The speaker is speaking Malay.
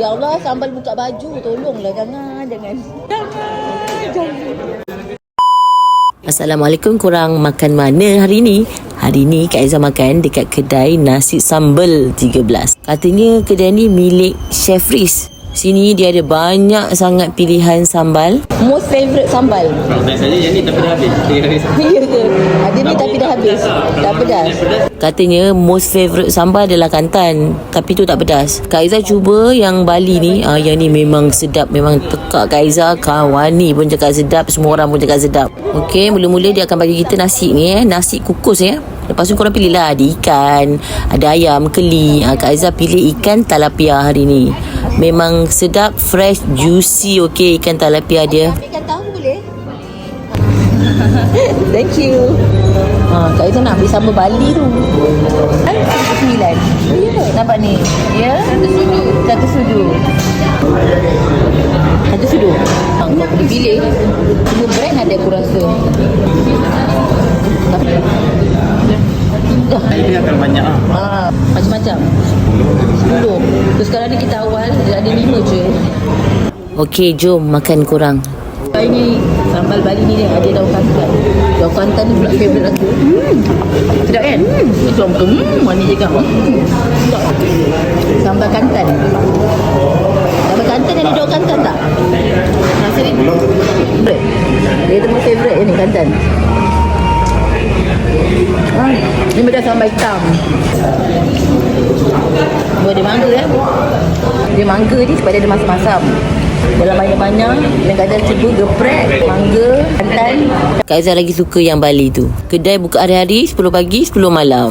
Ya Allah, sambal buka baju. Tolonglah, jangan. Assalamualaikum, korang makan mana hari ni? Hari ni Kak Aizah makan dekat kedai nasi sambal 13. Katanya kedai ni milik Chef Riz. Sini dia ada banyak sangat pilihan sambal. Most favourite sambal. Biasanya yang ni tapi dah habis. Ya ke? Ada ni tapi dah habis. Dah pedas. Katanya most favourite sambal adalah Kelantan, tapi tu tak pedas. Kak Aizah cuba yang Bali ni. Yang ni memang sedap. Memang tekak Kak Aizah. Kawan ni pun cakap sedap. Semua orang pun cakap sedap. Okey, mula-mula dia akan bagi kita nasi ni. Nasi kukus ya. Lepas tu korang pilih lah. Ada ikan, ada ayam, keli. Kak Aizah pilih ikan talapia hari ni. Memang sedap, fresh, juicy. Okey, ikan talapia dia. Ambilkan tahu boleh? Thank you. Kak Aizah nak ambil sambal Bali tu. Kan? 9. Ya, nampak ni. Ya? Satu sudu. Kau boleh pilih. Semua brand ada aku rasa. Ini akan banyak Macam-macam. 10. Terus sekarang ni kita awal dia ada 5 je. Okey, jom makan korang. Ini sambal Bali ni dia ada daun kantan. Daun kantan ni pula favourite aku. Sedap kan? Itu betul. Manis je kan? Sedap. Sambal kantan. Sambal kantan ada daun kantan tak? Rasa ni favourite. Dia tu favourite ni kantan. Ni macam sambal hitam. Dia mangga ya. Dia mangga ni sebab dia ada masam-masam. Dalam banyak-banyak dan kadang cuba geprek mangga, santan. Kak Aizah lagi suka yang Bali tu. Kedai buka hari-hari 10 pagi 10 malam.